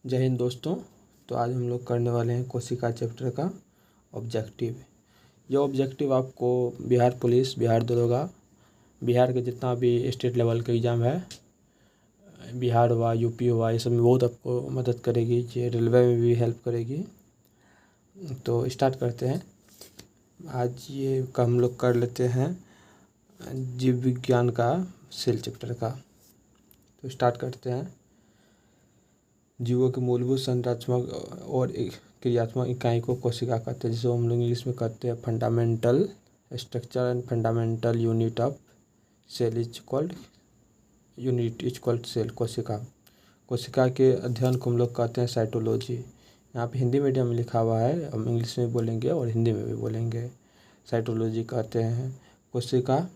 जय हिंद दोस्तों। तो आज हम लोग करने वाले हैं कोशिका चैप्टर का ऑब्जेक्टिव। यह ऑब्जेक्टिव आपको बिहार पुलिस, बिहार दरोगा, बिहार के जितना भी स्टेट लेवल का एग्ज़ाम है, बिहार हुआ, यूपी हुआ, ये सब में बहुत आपको मदद करेगी। ये रेलवे में भी हेल्प करेगी। तो स्टार्ट करते हैं। आज ये का हम लोग कर लेते हैं जीव विज्ञान का सेल चैप्टर का। तो स्टार्ट करते हैं। जीवों के मूलभूत संरचनात्मक और क्रियात्मक इकाई को कोशिका कहते हैं, जिसे हम लोग इंग्लिश में कहते हैं fundamental structure and fundamental unit of cell is called cell. कोशिका के अध्ययन को हम लोग कहते हैं साइटोलॉजी। यहाँ पे हिंदी मीडियम में लिखा हुआ है, हम इंग्लिश में बोलेंगे और हिंदी में भी बोलेंगे। साइटोलॉजी कहते हैं। कोशिका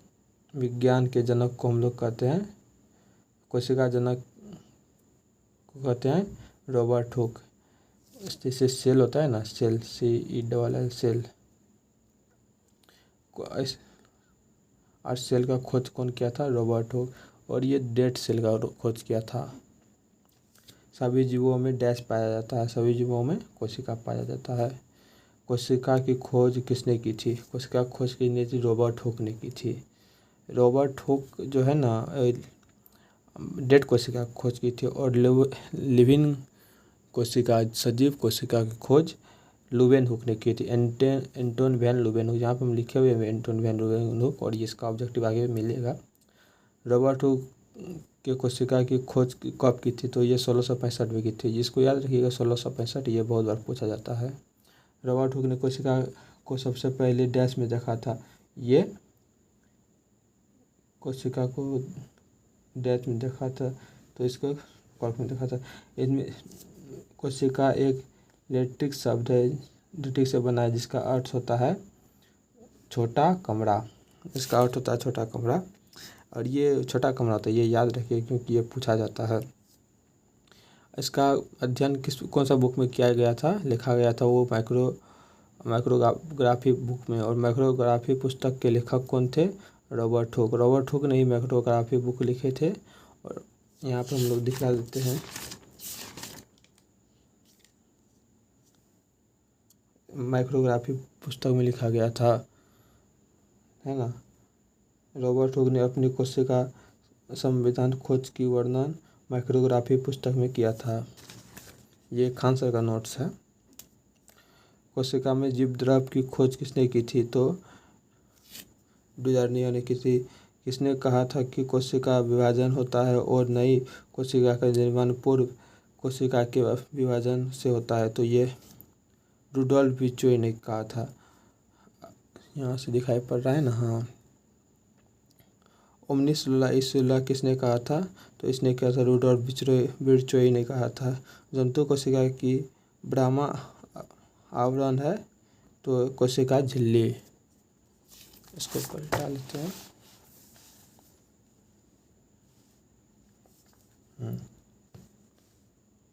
विज्ञान के जनक को हम लोग कहते हैं, कोशिका जनक को कहते हैं रॉबर्ट हुक। जैसे सेल होता है ना, सेल, CELL सेल, और सेल का खोज कौन किया था? Robert Hooke. और ये डेड सेल का खोज किया था। सभी जीवों में डैश पाया जाता है, सभी जीवों में कोशिका पाया जाता है। कोशिका की खोज किसने की थी? कोशिका की खोज किसने थी? रॉबर्ट हुक ने की थी। रॉबर्ट हुक जो है ना, डेड कोशिका की खोज की थी, और लिविंग कोशिका, सजीव कोशिका की खोज लुवेनहुक ने की थी। एंटोन वैन लुवेनहुक, यहाँ पर हम लिखे हुए हैं एंटोन वैन लुवेनहुक, और इसका ऑब्जेक्टिव आगे मिलेगा। रॉबर्ट हुक के कोशिका की खोज कब की थी? तो ये 1665 में की थी। जिसको याद रखिएगा 1665, ये बहुत बार पूछा जाता है। रॉबर्ट हुक ने कोशिका को सबसे पहले डैश में देखा था। ये कोशिका को डैश में देखा था, तो इसको कॉर्क में देखा था। इसमें कोशिका एक लैटिन शब्द है, लैटिन से बना है, जिसका अर्थ होता है छोटा कमरा। इसका अर्थ होता है छोटा कमरा, और ये छोटा कमरा होता है, ये याद रखिए क्योंकि ये पूछा जाता है। इसका अध्ययन कौन सा बुक में किया गया था, लिखा गया था? वो माइक्रोग्राफी बुक में। और माइक्रोग्राफी पुस्तक के लेखक कौन थे? Robert Hooke. रॉबर्ट हुक ने ही माइक्रोग्राफी बुक लिखे थे। और यहाँ पर हम लोग दिखला देते हैं। माइक्रोग्राफी पुस्तक में लिखा गया था, है ना। रॉबर्ट हुक ने अपनी कोशिका संविधान खोज की वर्णन माइक्रोग्राफी पुस्तक में किया था। ये खान सर का नोट्स है। कोशिका में जीव द्रव की खोज किसने की थी? तो डुजार्निया ने की थी। किसने कहा था कि कोशिका विभाजन होता है और नई कोशिका का निर्माण पूर्व कोशिका के विभाजन से होता है? तो ये रुडोल्फ विर्चोई ने कहा था। यहाँ से दिखाई पड़ रहा है ना, हाँ। ओमनिस लुला किसने कहा था? तो इसने किया था रुडोल्फ विर्चोई ने कहा था। जंतु कोशिका की ब्राह्मा आवरण है, तो कोशिका झिल्ली। इसको पलटा लेते हैं।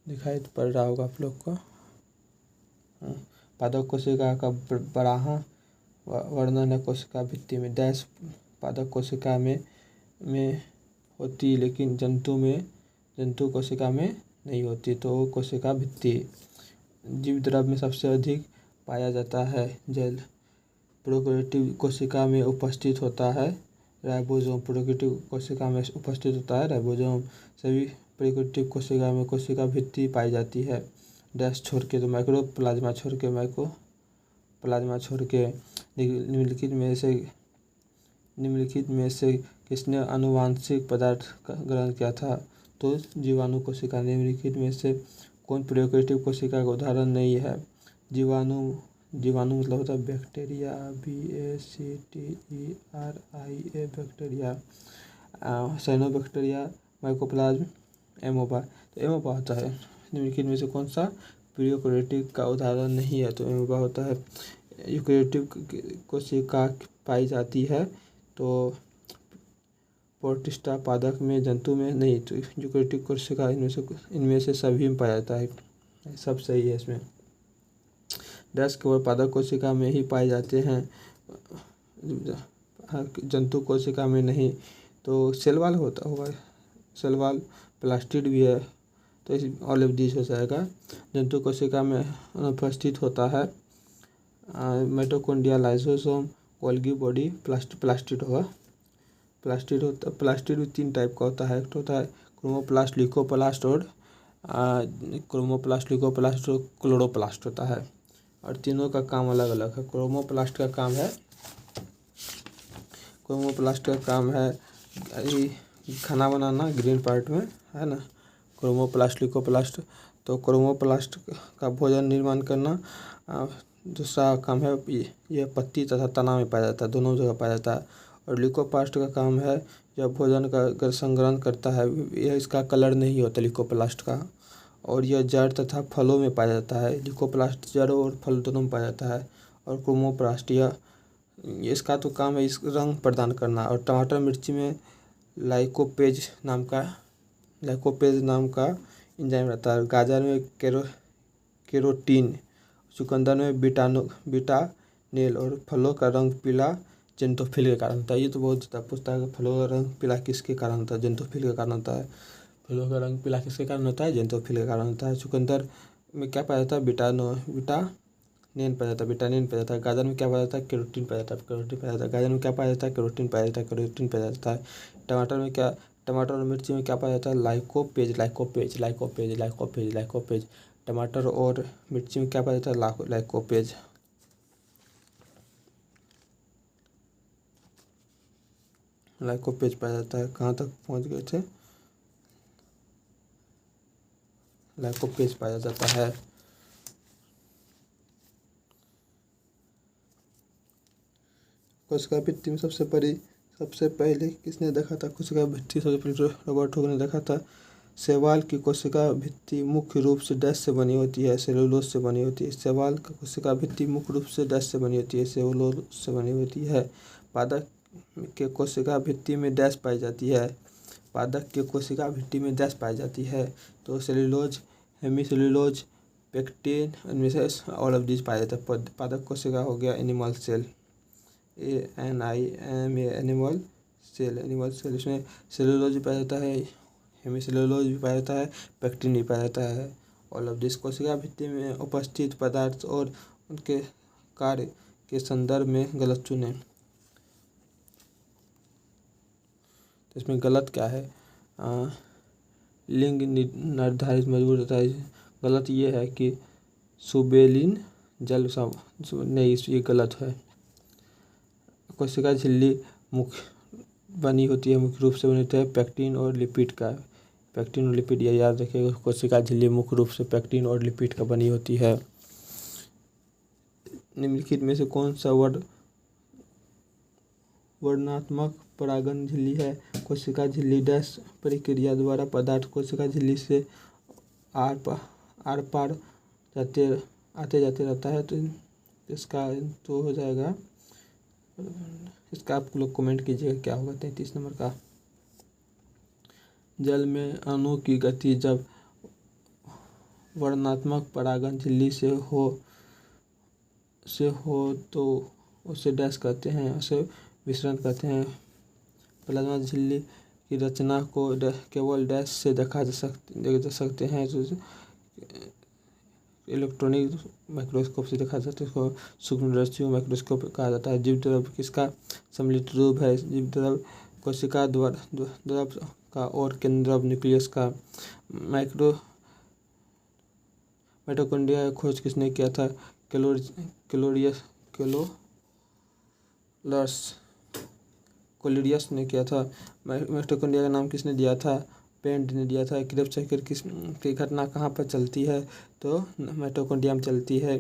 दिखाई तो पड़ रहा होगा आप लोग को। पादप कोशिका का बराहा वर्णन है कोशिका भित्ति में। डैश पादप कोशिका में होती, लेकिन जंतु कोशिका में नहीं होती, तो वो कोशिका भित्ति। जीव द्रव में सबसे अधिक पाया जाता है जल। प्रोकैरियोटिक कोशिका में उपस्थित होता है राइबोसोम। प्रोकैरियोटिक कोशिका में उपस्थित होता है राइबोसोम। सभी प्रोकैरियोटिक कोशिका में कोशिका भित्ति पाई जाती है। डैश छोड़ के, तो माइक्रोप्लाज्मा छोड़ के निम्नलिखित में से किसने आनुवांशिक पदार्थ ग्रहण किया था? तो जीवाणु कोशिका। निम्नलिखित में से कौन प्रोकैरियोटिक कोशिका का उदाहरण नहीं है? जीवाणु मतलब होता है bacteria, BACTERIA bacteria, cyanobacteria, mycoplasma, amoeba. तो एमोबा होता है। निम्नलिखित में से कौन सा प्रोकैरियोटिक का उदाहरण नहीं है? तो एमोबा होता है। यूकैरियोटिक कोशिका पाई जाती है, तो प्रोटिस्टा पादप में, जंतु में नहीं। तो यूकैरियोटिक कोशिका इनमें से सभी में पाया जाता है। सब सही है इसमें। डैश केवल पादप कोशिका में ही पाए जाते हैं, जंतु कोशिका में नहीं। तो सेल वॉल होता होगा। सेल वॉल प्लास्टिड भी है, तो इस ऑल ऑफ दिस हो जाएगा। जंतु कोशिका में अनुपस्थित होता है mitochondria, lysosome, Golgi body, plastid होगा। प्लास्टिड भी 3 टाइप का होता है। एक तो होता है क्रोमोप्लास्ट, ल्यूकोप्लास्ट और क्लोरोप्लास्ट होता है, और तीनों का काम अलग अलग है। क्रोमोप्लास्ट का काम है खाना बनाना, ग्रीन पार्ट में है ना। क्रोमोप्लास्ट, ल्यूकोप्लास्ट, तो क्रोमोप्लास्ट का भोजन निर्माण करना। दूसरा काम है ये पत्ती तथा तना में पाया जाता है, दोनों जगह पाया जाता है। और ल्यूकोप्लास्ट का काम है जब भोजन का संग्रहण करता है, यह इसका कलर नहीं होता ल्यूकोप्लास्ट का। और यह जड़ तथा फलों में पाया जाता है। ल्यूकोप्लास्ट जड़ और फल दोनों में पाया जाता है। और क्रोमोप्लास्ट इसका तो काम है इस रंग प्रदान करना। और टमाटर मिर्ची में लाइकोपेज नाम का एंजाइम रहता है। गाजर में केरोटीन, चुकंदर में बीटानेल, और फलों का रंग पीला जेंटोफिल के कारण होता है। ये तो बहुत ज़्यादा पूछता है कि फलों का रंग पीला किसके कारण होता है? जेंटोफिल के कारण होता है। फलों का रंग पीला किसके कारण होता है? जेंटोफिल के कारण होता है। चुकंदर में क्या पाया जाता है? बीटानिन पाया जाता है। गाजर में क्या पाया जाता है? केरोटीन पाया जाता है। गाजर में क्या पाया जाता है? केरोटीन पाया जाता है। टमाटर और मिर्ची में क्या पाया जाता है? लाइकोपेज। टमाटर और मिर्ची में क्या पाया जाता है? लाइकोपेज पाया जाता है। कहाँ तक पहुँच गए थे? लाइकोपेज पाया जाता है। कोशिका भित्ति में सबसे पहले किसने देखा था? कोशिका भित्ति सबसे पहले रॉबर्ट हुक ने देखा था। शैवाल की कोशिका भित्ति मुख्य रूप से डैश से बनी होती है? सेलुलोज से बनी होती है। शैवाल की कोशिका भित्ति मुख्य रूप से डैश से बनी होती है? सेलुलोज से बनी होती है। पादप के कोशिका भित्ति में डैश पाई जाती है? पादप के कोशिका भित्ति में डैश पाई जाती है? तो सेलुलोज, हेमीसेलुलोज, पेक्टिन, इनमें से ऑल ऑफ दिस पाया जाता है। पादप कोशिका हो गया एनिमल सेल, एनिमल सेल। इसमें सेलुलोज भी पाया जाता है, हेमीसेलुलोज भी पाया जाता है, पेक्टिन भी पाया जाता है। ऑल ऑफ दिस कोशिका भित्ति में उपस्थित पदार्थ और उनके कार्य के संदर्भ में गलत चुनें। तो इसमें गलत क्या है? लिंग निर्धारित मजबूत होता है। गलत ये है कि सुबेलिन जल नहीं, ये गलत है। कोशिका झिल्ली मुख्य रूप से बनी होती है पेक्टिन और लिपिड ये याद रखिएगा। कोशिका झिल्ली मुख्य रूप से पेक्टिन और लिपिड का बनी होती है। निम्नलिखित में से कौन सा वर्णनात्मक परागण झिल्ली है? कोशिका झिल्ली डैश प्रक्रिया द्वारा पदार्थ कोशिका झिल्ली से आर पार आते जाते रहता है। तो इसका तो हो जाएगा, इसका आप लोग कमेंट कीजिएगा क्या होगा 33 नंबर का। जल में अणु की गति जब वर्णनात्मक परागण झिल्ली से हो तो उसे डैश कहते हैं, उसे विसरण कहते हैं। प्लाज्मा झिल्ली की रचना को केवल डैश से देखा जा सकते हैं। इलेक्ट्रॉनिक माइक्रोस्कोप से देखा जाता है। इसको सूक्ष्मदर्शी माइक्रोस्कोप कहा जाता है। जीव द्रव किसका सम्मिलित रूप है? जीव द्रव कोशिका द्रव का और केंद्रक न्यूक्लियस का। माइटोकॉन्ड्रिया का खोज किसने किया था? कोलिरियस ने किया था। माइटोकॉन्ड्रिया का नाम किसने दिया था? पेंट ने दिया था। क्रेब्स साइकिल की घटना कहाँ पर चलती है? तो माइटोकॉन्ड्रिया में चलती है।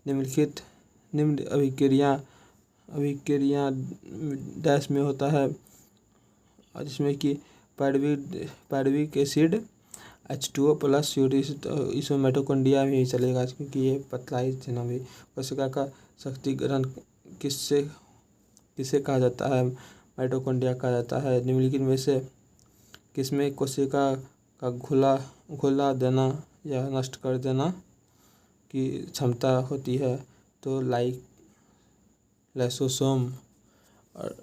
निम्न अभिक्रिया डैश में होता है, जिसमें कि पायरुविक एसिड H2O+ इसमें माइटोकॉन्ड्रिया में ही चलेगा, क्योंकि ये पतला ही थे ना भी। कोशिका का शक्तिकरण किसे कहा जाता है? माइटोकॉन्ड्रिया कहा जाता है। निम्नलिखित में से किसमें कोशिका का घुला देना या नष्ट कर देना की क्षमता होती है? तो लाइसोसोम, और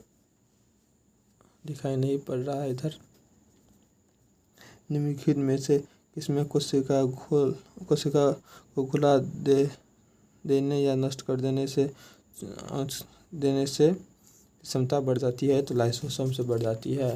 दिखाई नहीं पड़ रहा है इधर। निम्नलिखित में से इसमें कोशिका को घुला देने या नष्ट कर देने से क्षमता बढ़ जाती है, तो लाइसोसोम से बढ़ जाती है।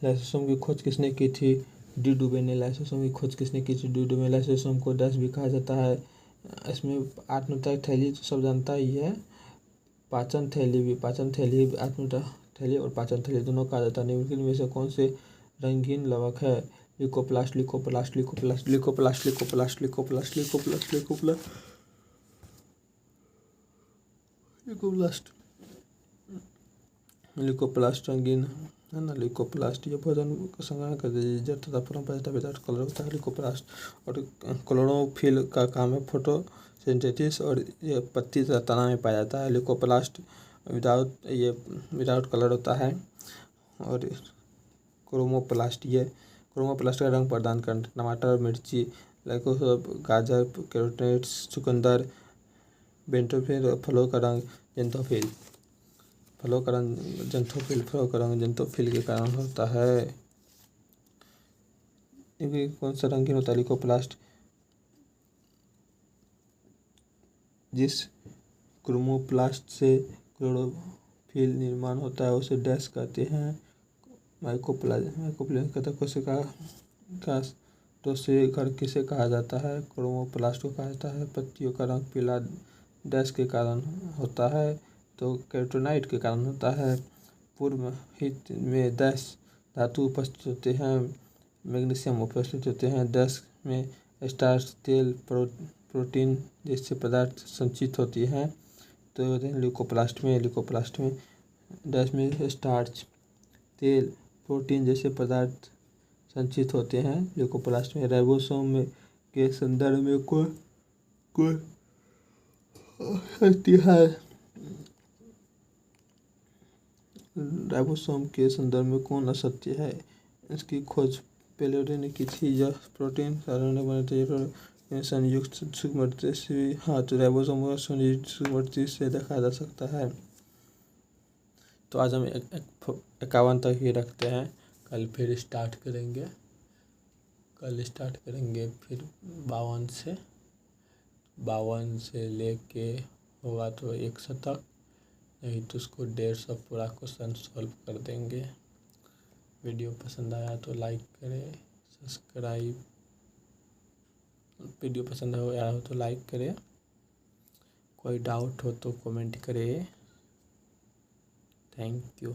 लाइसोसोम की खोज किसने की थी? डी डुबे ने लाइसोसोम की खोज किसने की थी? डी डुबे। लाइसोसोम को डैश भी कहा जाता है। इसमें आत्मतक थैली तो सब जानता ही है। पाचन थैली आत्मतक थैली और पाचन थैली दोनों कहा जाता है। निम्नलिखित में से कौन से रंगीन लवक है? Leukoplast Leukoplast Leukoplast Leukoplast Leukoplast Leukoplast Leukoplast Leukoplast Leukoplast Leukoplast रंगीन है ना। लिकोप्लास्ट ये भोजन का संग्रहण कर दीजिए तथा परम्परागत विदाउट कलर होता है लिकोप्लास्ट। और क्लोरोफिल का काम है फोटोसिंथेसिस, और ये पत्ती तथा तना में पाया जाता है। लिकोप्लास्ट विदाउट कलर होता है। और क्रोमोप्लास्ट का रंग प्रदान करना। टमाटर, मिर्ची, गाजर, कैरोटीनॉइड्स, चुकंदर, बेंटोफिल। फलों का रंग जेंथोफिल के कारण होता है। इनके कौन सा रंगीन होता है? लिकोप्लास्ट। जिस क्रोमोप्लास्ट से क्लोरोफिल निर्माण होता है उसे डैश कहते हैं? माइकोप्लाज्म कहते हैं। कोशिका का से घर किसे कहा जाता है? क्रोमोप्लास्ट को कहा जाता है। पत्तियों का रंग पीला डैश के कारण होता है, तो कैरोटीनॉइड के कारण होता है। पूर्व हित में डैश धातु उपस्थित होते हैं, मैग्नीशियम उपस्थित होते हैं। डैश में स्टार्च, तेल, प्रोटीन जैसे पदार्थ संचित होती हैं, तो लिकोप्लास्ट में डैश में स्टार्च, तेल, प्रोटीन जैसे पदार्थ संचित होते हैं। लिकोप्लास्ट में राइबोसोम के संदर्भ में कौन होती है? राइबोसोम के संदर्भ में कौन असत्य है? इसकी खोज पेलोडे ने की थी। यह प्रोटीन संयुक्त सूक्ष्मदर्शी से, हाँ, तो राइबोसोम को संयुक्त सूक्ष्मदर्शी से देखा जा सकता है। तो आज हम 51 तक ही रखते हैं। कल स्टार्ट करेंगे फिर 52 से लेके होगा तो 100 तक, नहीं तो उसको 150 पूरा क्वेश्चन सॉल्व कर देंगे। वीडियो पसंद आया तो लाइक करें, सब्सक्राइब। वीडियो पसंद आया हो तो लाइक करें, कोई डाउट हो तो कमेंट करें। Thank you.